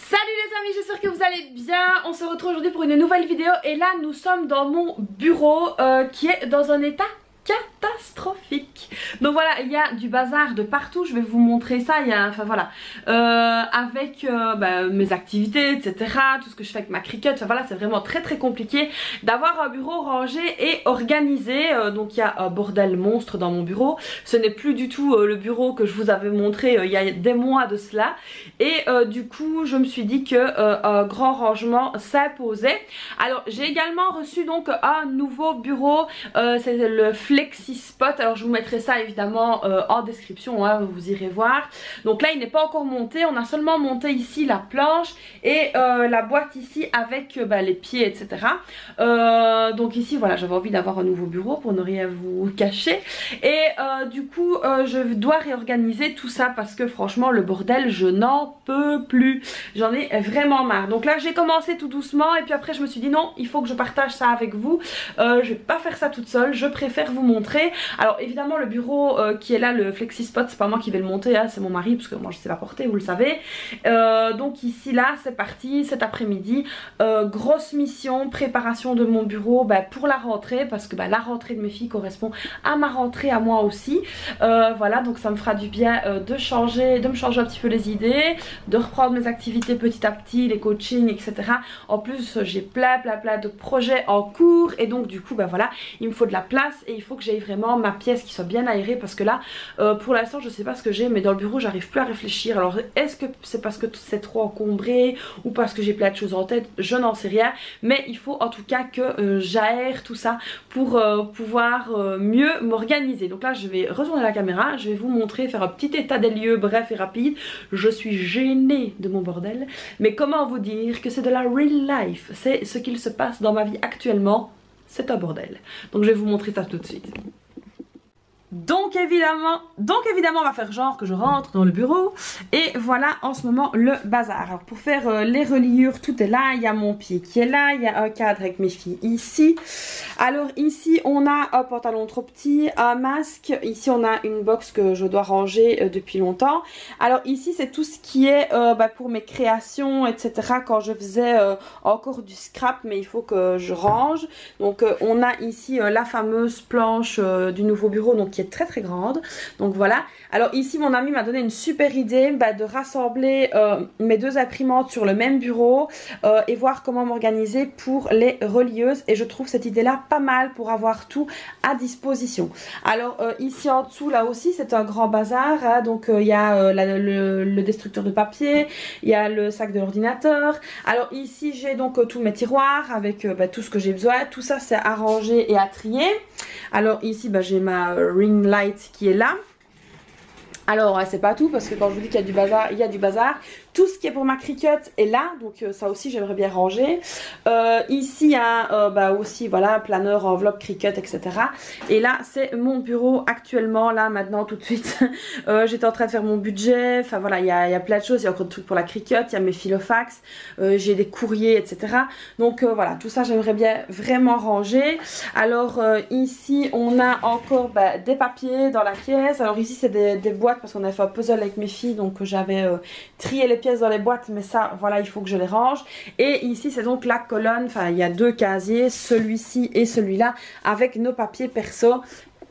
Salut les amis, j'espère que vous allez bien. On se retrouve aujourd'hui pour une nouvelle vidéo et là nous sommes dans mon bureau qui est dans un état catastrophique. Donc voilà, il y a du bazar de partout, je vais vous montrer ça, il y a, enfin voilà, avec mes activités, etc, tout ce que je fais avec ma Cricut, enfin voilà, c'est vraiment très compliqué d'avoir un bureau rangé et organisé. Donc il y a un bordel monstre dans mon bureau, ce n'est plus du tout le bureau que je vous avais montré il y a des mois de cela. Et du coup je me suis dit que un grand rangement s'imposait. Alors j'ai également reçu donc un nouveau bureau, c'est le FlexiSpot. Alors je vous mettrai ça évidemment en description, hein, vous irez voir. Donc là il n'est pas encore monté, on a seulement monté ici la planche et la boîte ici avec les pieds, etc. Donc ici voilà, j'avais envie d'avoir un nouveau bureau pour ne rien vous cacher. Et du coup je dois réorganiser tout ça parce que franchement le bordel je n'en peux plus. J'en ai vraiment marre. Donc là j'ai commencé tout doucement et puis après je me suis dit non, il faut que je partage ça avec vous. Je vais pas faire ça toute seule, je préfère vous montrer. Alors évidemment le bureau qui est là, le FlexiSpot, c'est pas moi qui vais le monter, hein, c'est mon mari parce que moi je sais pas porter, vous le savez. Donc ici là c'est parti cet après-midi, grosse mission, préparation de mon bureau pour la rentrée, parce que la rentrée de mes filles correspond à ma rentrée à moi aussi. Voilà, donc ça me fera du bien de me changer un petit peu les idées, de reprendre mes activités petit à petit, les coachings, etc. En plus j'ai plein de projets en cours et donc du coup voilà, il me faut de la place et il faut que j'aie vraiment ma pièce qui soit bien aérée parce que là pour l'instant je sais pas ce que j'ai, mais dans le bureau j'arrive plus à réfléchir. Alors est-ce que c'est parce que c'est trop encombré ou parce que j'ai plein de choses en tête, je n'en sais rien, mais il faut en tout cas que j'aère tout ça pour pouvoir mieux m'organiser. Donc là je vais retourner la caméra, je vais vous montrer, faire un petit état des lieux bref et rapide. Je suis gênée de mon bordel, mais comment vous dire que c'est de la real life, c'est ce qu'il se passe dans ma vie actuellement. C'est un bordel. Donc je vais vous montrer ça tout de suite. Donc évidemment on va faire genre que je rentre dans le bureau et voilà en ce moment le bazar. Alors pour faire les reliures, tout est là, il y a mon pied qui est là, il y a un cadre avec mes filles ici. Alors ici on a un pantalon trop petit, un masque, ici on a une box que je dois ranger depuis longtemps. Alors ici c'est tout ce qui est pour mes créations, etc. Quand je faisais encore du scrap, mais il faut que je range. Donc on a ici la fameuse planche du nouveau bureau, donc qui est très grande. Donc voilà. Alors ici mon ami m'a donné une super idée de rassembler mes deux imprimantes sur le même bureau et voir comment m'organiser pour les relieuses, et je trouve cette idée là pas mal pour avoir tout à disposition. Alors ici en dessous là aussi c'est un grand bazar, hein. Donc il y a le destructeur de papier, il y a le sac de l'ordinateur. Alors ici j'ai donc tous mes tiroirs avec tout ce que j'ai besoin, tout ça c'est à ranger et à trier. Alors ici j'ai ma ring light qui est là. Alors c'est pas tout parce que quand je vous dis qu'il y a du bazar, il y a du bazar. Tout ce qui est pour ma Cricut est là, donc ça aussi j'aimerais bien ranger. Ici il y a aussi voilà, planeur, enveloppe, Cricut, etc. Et là c'est mon bureau actuellement, là maintenant tout de suite. J'étais en train de faire mon budget, enfin voilà, il y a plein de choses, il y a encore des trucs pour la Cricut, il y a mes filofax, j'ai des courriers, etc. Donc voilà, tout ça j'aimerais bien vraiment ranger. Alors ici on a encore des papiers dans la pièce. Alors ici c'est des boîtes parce qu'on a fait un puzzle avec mes filles, donc j'avais trié les pièces dans les boîtes, mais ça voilà il faut que je les range. Et ici c'est donc la colonne, enfin il y a deux casiers, celui-ci et celui-là avec nos papiers perso.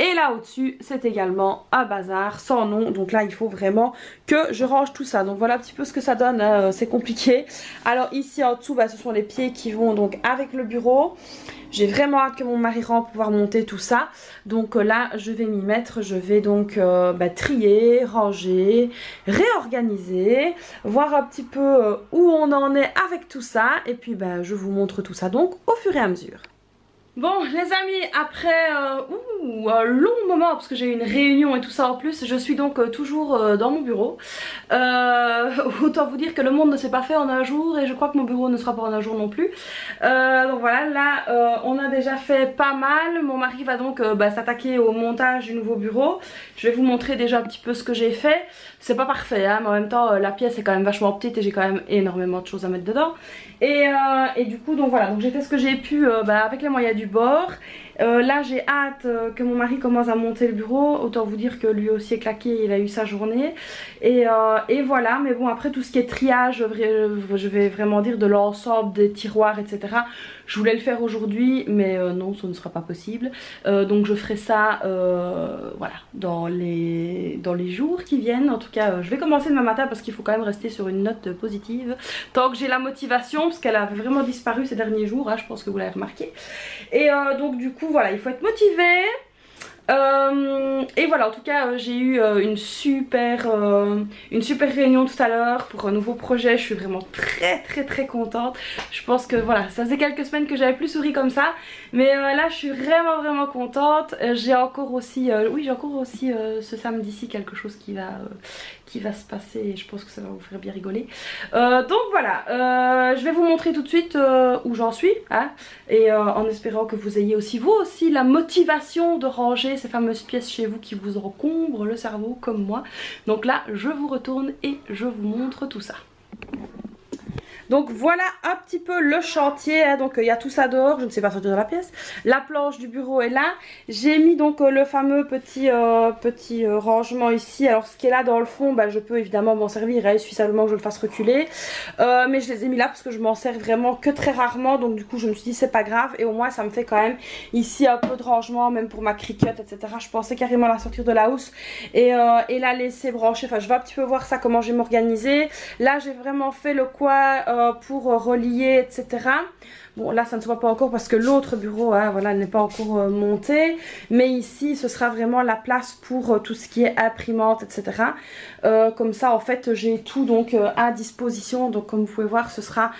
Et là au-dessus c'est également un bazar sans nom, donc là il faut vraiment que je range tout ça. Donc voilà un petit peu ce que ça donne, hein. C'est compliqué. Alors ici en dessous ce sont les pieds qui vont donc avec le bureau. J'ai vraiment hâte que mon mari rentre pour pouvoir monter tout ça. Donc là je vais m'y mettre, je vais donc trier, ranger, réorganiser, voir un petit peu où on en est avec tout ça. Et puis je vous montre tout ça donc au fur et à mesure. Bon les amis, après un long moment, parce que j'ai eu une réunion et tout ça en plus, je suis donc toujours dans mon bureau. Autant vous dire que le monde ne s'est pas fait en un jour et je crois que mon bureau ne sera pas en un jour non plus. Donc voilà, là on a déjà fait pas mal. Mon mari va donc s'attaquer au montage du nouveau bureau. Je vais vous montrer déjà un petit peu ce que j'ai fait. C'est pas parfait hein, mais en même temps la pièce est quand même vachement petite et j'ai quand même énormément de choses à mettre dedans. Et du coup donc voilà, donc j'ai fait ce que j'ai pu avec les moyens du bord. Là j'ai hâte que mon mari commence à monter le bureau. Autant vous dire que lui aussi est claqué, il a eu sa journée. Et voilà, mais bon après tout ce qui est triage, je vais vraiment dire de l'ensemble des tiroirs etc. Je voulais le faire aujourd'hui mais non, ce ne sera pas possible. Donc je ferai ça voilà, dans les jours qui viennent. En tout cas je vais commencer demain matin parce qu'il faut quand même rester sur une note positive. Tant que j'ai la motivation, parce qu'elle avait vraiment disparu ces derniers jours, hein, je pense que vous l'avez remarqué. Et donc du coup voilà, il faut être motivé. Et voilà, en tout cas j'ai eu une super réunion tout à l'heure pour un nouveau projet. Je suis vraiment très contente. Je pense que voilà, ça faisait quelques semaines que j'avais plus souri comme ça, mais là je suis vraiment contente. J'ai encore aussi oui, j'ai encore aussi ce samedi-ci quelque chose qui va se passer et je pense que ça va vous faire bien rigoler. Donc voilà, je vais vous montrer tout de suite où j'en suis, hein, et en espérant que vous ayez aussi vous aussi la motivation de ranger ces fameuses pièces chez vous qui vous encombrent le cerveau comme moi. Donc là je vous retourne et je vous montre tout ça. Donc voilà un petit peu le chantier, hein. Donc il y a tout ça dehors, je ne sais pas sortir de la pièce. La planche du bureau est là. J'ai mis donc le fameux petit rangement ici. Alors ce qui est là dans le fond, bah, je peux évidemment m'en servir, hein. Il suffit simplement que je le fasse reculer. Mais je les ai mis là parce que je m'en sers vraiment que très rarement. Donc du coup je me suis dit c'est pas grave. Et au moins ça me fait quand même ici un peu de rangement, même pour ma cricket etc. Je pensais carrément la sortir de la housse et la laisser brancher. Enfin je vais un petit peu voir ça, comment je vais m'organiser. Là j'ai vraiment fait le coin pour relier etc. Bon là ça ne se voit pas encore parce que l'autre bureau hein, voilà, n'est pas encore monté. Mais ici ce sera vraiment la place pour tout ce qui est imprimante etc. Comme ça en fait j'ai tout donc à disposition. Donc comme vous pouvez voir ce sera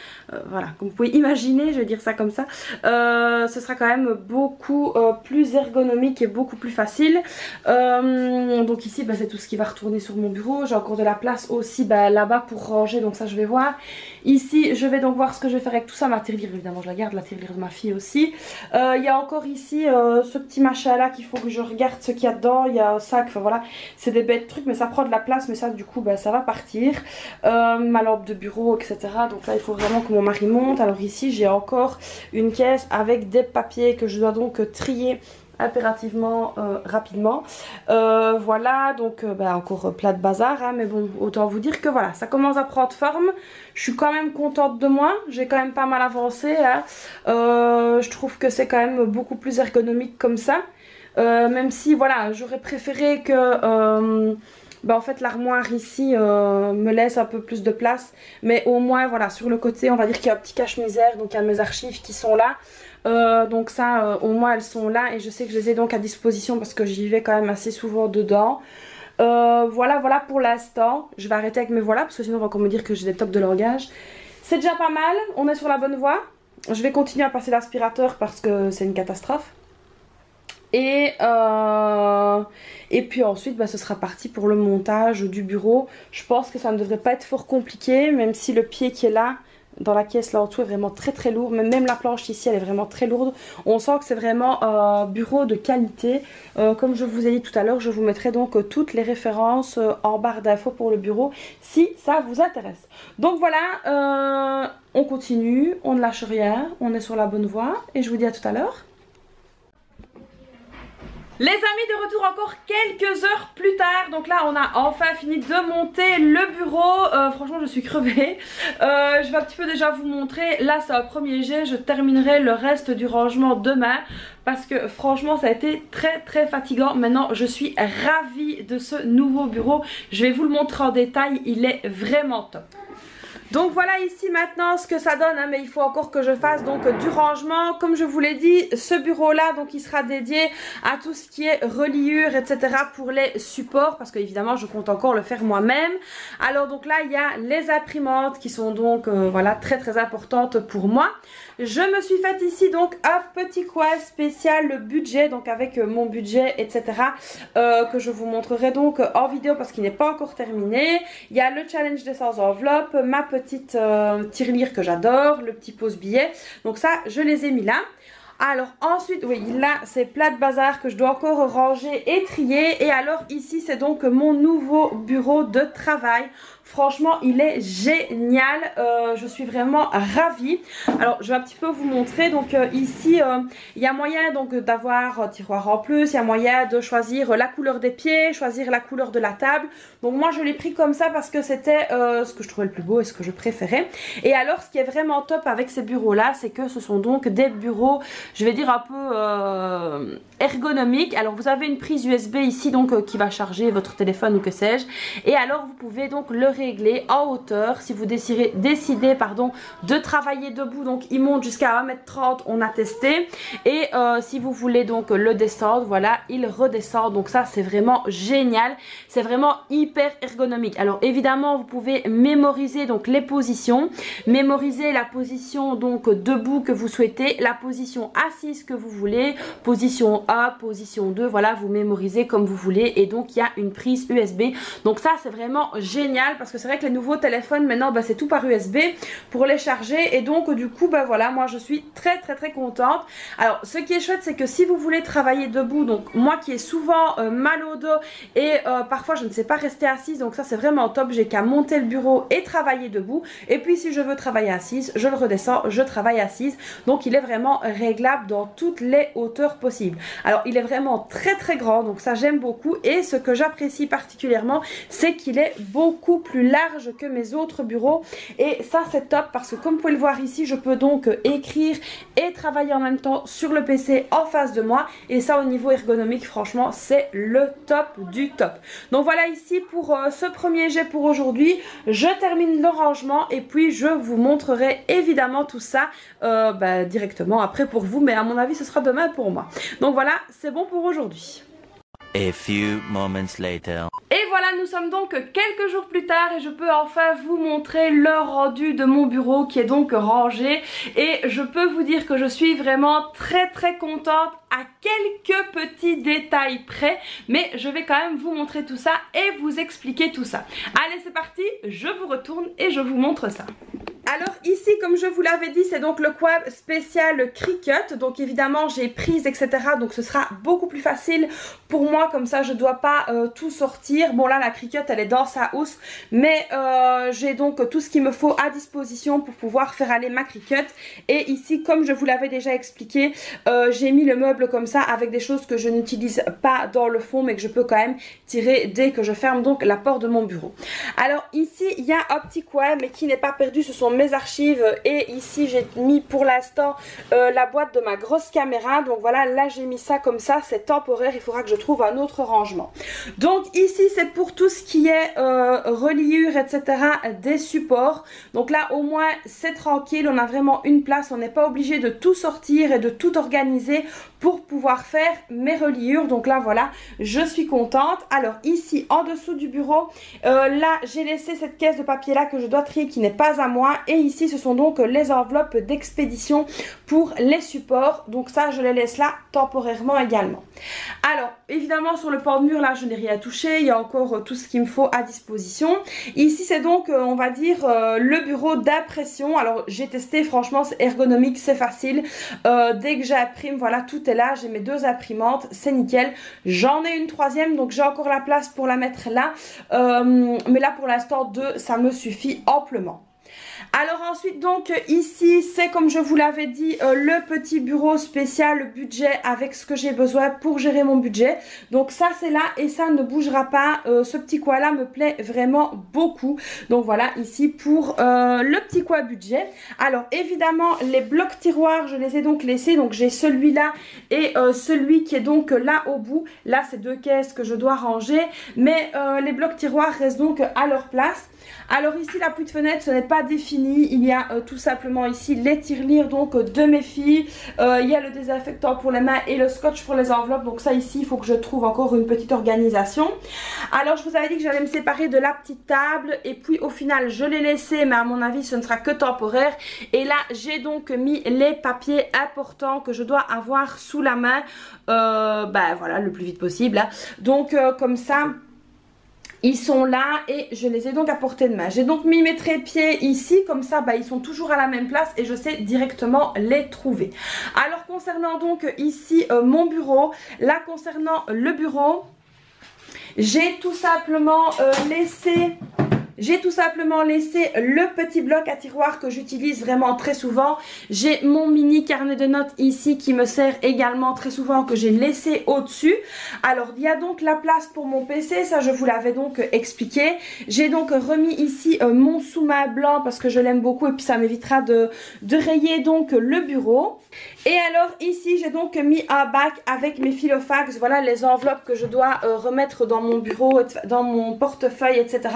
voilà, comme vous pouvez imaginer, je vais dire ça comme ça, ce sera quand même beaucoup plus ergonomique et beaucoup plus facile. Donc ici bah, c'est tout ce qui va retourner sur mon bureau. J'ai encore de la place aussi bah, là-bas pour ranger, donc ça je vais voir. Ici je vais donc voir ce que je vais faire avec tout ça. Ma tirelire évidemment je la garde, la tirelire de ma fille aussi. Il y a encore ici ce petit machin là qu'il faut que je regarde ce qu'il y a dedans. Il y a un sac, enfin voilà, c'est des bêtes trucs mais ça prend de la place. Mais ça du coup bah, ça va partir. Ma lampe de bureau etc. Donc là il faut vraiment que mon mari monte. Alors ici j'ai encore une caisse avec des papiers que je dois donc trier impérativement rapidement. Voilà donc bah, encore plein de bazar hein, mais bon autant vous dire que voilà, ça commence à prendre forme. Je suis quand même contente de moi, j'ai quand même pas mal avancé hein. Je trouve que c'est quand même beaucoup plus ergonomique comme ça, même si voilà j'aurais préféré que bah en fait l'armoire ici me laisse un peu plus de place. Mais au moins voilà, sur le côté on va dire qu'il y a un petit cache-misère. Donc il y a mes archives qui sont là. Donc ça au moins elles sont là. Et je sais que je les ai donc à disposition parce que j'y vais quand même assez souvent dedans. Voilà pour l'instant. Je vais arrêter avec mes voilà parce que sinon on va encore me dire que j'ai des tops de langage. C'est déjà pas mal, on est sur la bonne voie. Je vais continuer à passer l'aspirateur parce que c'est une catastrophe. Et puis ensuite bah, ce sera parti pour le montage du bureau. Je pense que ça ne devrait pas être fort compliqué, même si le pied qui est là dans la caisse là en dessous est vraiment très lourd. Même la planche ici elle est vraiment très lourde. On sent que c'est vraiment un bureau de qualité. Comme je vous ai dit tout à l'heure, je vous mettrai donc toutes les références en barre d'infos pour le bureau si ça vous intéresse. Donc voilà, on continue, on ne lâche rien, on est sur la bonne voie et je vous dis à tout à l'heure. Les amis, de retour encore quelques heures plus tard. Donc là on a enfin fini de monter le bureau. Franchement je suis crevée. Je vais un petit peu déjà vous montrer. Là c'est un premier jet, je terminerai le reste du rangement demain parce que franchement ça a été très fatigant. Maintenant je suis ravie de ce nouveau bureau. Je vais vous le montrer en détail, il est vraiment top. Donc voilà ici maintenant ce que ça donne hein, mais il faut encore que je fasse donc du rangement. Comme je vous l'ai dit, ce bureau là donc il sera dédié à tout ce qui est reliure etc. pour les supports parce que évidemment je compte encore le faire moi-même. Alors donc là il y a les imprimantes qui sont donc voilà très importantes pour moi. Je me suis faite ici donc un petit coin spécial le budget, donc avec mon budget etc. Que je vous montrerai donc en vidéo parce qu'il n'est pas encore terminé. Il y a le challenge des 100 enveloppes, ma petite tirelire que j'adore, le petit pose-billet. Donc ça je les ai mis là. Alors ensuite, oui, là c'est plein de bazar que je dois encore ranger et trier. Et alors ici c'est donc mon nouveau bureau de travail. franchement il est génial, je suis vraiment ravie. Alors je vais un petit peu vous montrer. Donc ici il y a moyen donc d'avoir un tiroir en plus, il y a moyen de choisir la couleur des pieds, choisir la couleur de la table. Donc moi je l'ai pris comme ça parce que c'était ce que je trouvais le plus beau et ce que je préférais. Et alors ce qui est vraiment top avec ces bureaux là, c'est que ce sont donc des bureaux, je vais dire un peu ergonomiques. Alors vous avez une prise USB ici donc qui va charger votre téléphone ou que sais-je, et alors vous pouvez donc le régler en hauteur si vous décidez de travailler debout. Donc il monte jusqu'à 1m30, on a testé, et si vous voulez donc le descendre, voilà, il redescend. Donc ça c'est vraiment génial, c'est vraiment hyper ergonomique. Alors évidemment vous pouvez mémoriser donc les positions, mémoriser la position donc debout que vous souhaitez, la position assise que vous voulez, position 1, position 2, voilà, vous mémorisez comme vous voulez. Et donc il y a une prise USB, donc ça c'est vraiment génial parce que c'est vrai que les nouveaux téléphones maintenant c'est tout par USB pour les charger, et donc du coup voilà, moi je suis très contente. Alors ce qui est chouette, c'est que si vous voulez travailler debout, donc moi qui ai souvent mal au dos et parfois je ne sais pas rester assise, donc ça c'est vraiment top, j'ai qu'à monter le bureau et travailler debout, et puis si je veux travailler assise, je le redescends, je travaille assise. Donc il est vraiment réglable dans toutes les hauteurs possibles. Alors il est vraiment très grand, donc ça j'aime beaucoup, et ce que j'apprécie particulièrement, c'est qu'il est beaucoup plus large que mes autres bureaux, et ça c'est top parce que comme vous pouvez le voir ici, je peux donc écrire et travailler en même temps sur le PC en face de moi, et ça au niveau ergonomique franchement c'est le top du top. Donc voilà ici pour ce premier jet pour aujourd'hui. Je termine le rangement et puis je vous montrerai évidemment tout ça directement après pour vous, mais à mon avis ce sera demain pour moi. Donc voilà, c'est bon pour aujourd'hui. A few moments later. Et voilà, nous sommes donc quelques jours plus tard et je peux enfin vous montrer le rendu de mon bureau qui est donc rangé, et je peux vous dire que je suis vraiment très contente à quelques petits détails près, mais je vais quand même vous montrer tout ça et vous expliquer tout ça. Allez c'est parti, je vous retourne et je vous montre ça. Alors ici, comme je vous l'avais dit, c'est donc le coin spécial Cricut. Donc évidemment j'ai prise etc, donc ce sera beaucoup plus facile pour moi, comme ça je dois pas tout sortir. Bon là la Cricut elle est dans sa housse, mais j'ai donc tout ce qu'il me faut à disposition pour pouvoir faire aller ma Cricut. Et ici, comme je vous l'avais déjà expliqué, j'ai mis le meuble comme ça avec des choses que je n'utilise pas dans le fond mais que je peux quand même tirer dès que je ferme donc la porte de mon bureau. Alors ici il y a un petit coin mais qui n'est pas perdu, ce sont mes archives, et ici j'ai mis pour l'instant la boîte de ma grosse caméra. Donc voilà, là j'ai mis ça comme ça, c'est temporaire, il faudra que je trouve un autre rangement. Donc ici c'est pour tout ce qui est reliure etc des supports. Donc là au moins c'est tranquille, on a vraiment une place, on n'est pas obligé de tout sortir et de tout organiser pour pouvoir faire mes reliures. Donc là voilà, je suis contente. Alors ici en dessous du bureau, là j'ai laissé cette caisse de papier là que je dois trier qui n'est pas à moi, et ici ce sont donc les enveloppes d'expédition pour les supports. Donc ça je les laisse là temporairement également. Alors évidemment sur le pan de mur là je n'ai rien touché, il y a encore tout ce qu'il me faut à disposition. Ici c'est donc on va dire le bureau d'impression. Alors j'ai testé, franchement c'est ergonomique, c'est facile, dès que j'imprime voilà tout est là, j'ai mes deux imprimantes, c'est nickel. J'en ai une troisième donc j'ai encore la place pour la mettre là, mais là pour l'instant deux ça me suffit amplement. Alors ensuite donc ici c'est comme je vous l'avais dit le petit bureau spécial budget avec ce que j'ai besoin pour gérer mon budget. Donc ça c'est là et ça ne bougera pas, ce petit coin là me plaît vraiment beaucoup. Donc voilà ici pour le petit coin budget. Alors évidemment les blocs tiroirs je les ai donc laissés, donc j'ai celui-là et celui qui est donc là au bout. Là c'est deux caisses que je dois ranger, mais les blocs tiroirs restent donc à leur place. Alors ici la pluie de fenêtre ce n'est pas défini, il y a tout simplement ici les tirelires donc de mes filles, il y a le désinfectant pour les mains et le scotch pour les enveloppes. Donc ça ici il faut que je trouve encore une petite organisation. Alors je vous avais dit que j'allais me séparer de la petite table et puis au final je l'ai laissé, mais à mon avis ce ne sera que temporaire. Et là j'ai donc mis les papiers importants que je dois avoir sous la main, voilà le plus vite possible hein. Donc comme ça ils sont là et je les ai donc à portée de main. J'ai donc mis mes trépieds ici, comme ça ils sont toujours à la même place et je sais directement les trouver. Alors concernant donc ici mon bureau, là concernant le bureau, j'ai tout simplement laissé J'ai tout simplement laissé le petit bloc à tiroir que j'utilise vraiment très souvent. J'ai mon mini carnet de notes ici qui me sert également très souvent, que j'ai laissé au-dessus. Alors il y a donc la place pour mon PC, ça je vous l'avais donc expliqué. J'ai donc remis ici mon sous-main blanc parce que je l'aime beaucoup et puis ça m'évitera de rayer donc le bureau. Et alors ici j'ai donc mis un bac avec mes filofax, voilà les enveloppes que je dois remettre dans mon bureau, dans mon portefeuille, etc.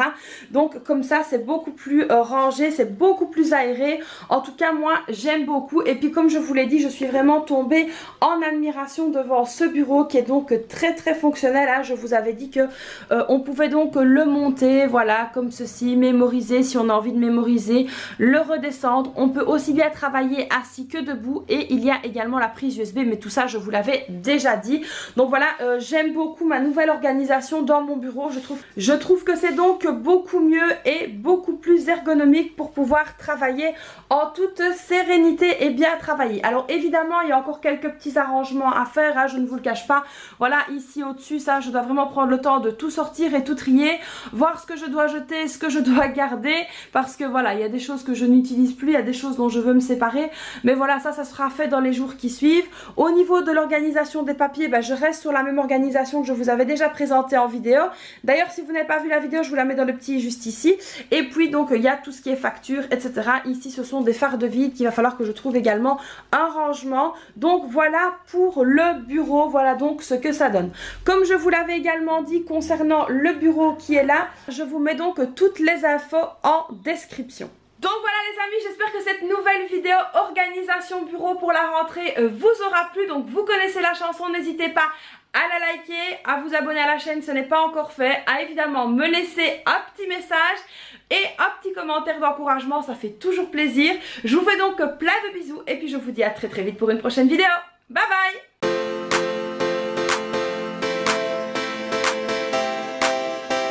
Donc comme ça c'est beaucoup plus rangé, c'est beaucoup plus aéré. En tout cas moi j'aime beaucoup. Et puis comme je vous l'ai dit, je suis vraiment tombée en admiration devant ce bureau qui est donc très très fonctionnel, hein. Je vous avais dit que on pouvait donc le monter, voilà comme ceci, mémoriser si on a envie de mémoriser, le redescendre. On peut aussi bien travailler assis que debout et il y a également la prise USB, mais tout ça je vous l'avais déjà dit. Donc voilà, j'aime beaucoup ma nouvelle organisation dans mon bureau. Je trouve que c'est donc beaucoup mieux et beaucoup plus ergonomique pour pouvoir travailler en toute sérénité et bien travailler. Alors évidemment il y a encore quelques petits arrangements à faire, hein, je ne vous le cache pas. Voilà ici au-dessus, ça je dois vraiment prendre le temps de tout sortir et tout trier, voir ce que je dois jeter, ce que je dois garder, parce que voilà il y a des choses que je n'utilise plus, il y a des choses dont je veux me séparer, mais voilà ça sera fait dans les jours qui suivent. Au niveau de l'organisation des papiers, je reste sur la même organisation que je vous avais déjà présentée en vidéo. D'ailleurs si vous n'avez pas vu la vidéo, je vous la mets dans le petit juste ici. Et puis donc il y a tout ce qui est facture, etc. Ici ce sont des fards de vide qu'il va falloir que je trouve également un rangement. Donc voilà pour le bureau, voilà donc ce que ça donne. Comme je vous l'avais également dit concernant le bureau qui est là, je vous mets donc toutes les infos en description. Donc voilà les amis, j'espère que cette nouvelle vidéo organisation bureau pour la rentrée vous aura plu. Donc vous connaissez la chanson, n'hésitez pas à la liker, à vous abonner à la chaîne, ce n'est pas encore fait, à évidemment me laisser un petit message et un petit commentaire d'encouragement, ça fait toujours plaisir. Je vous fais donc plein de bisous et puis je vous dis à très très vite pour une prochaine vidéo. Bye bye.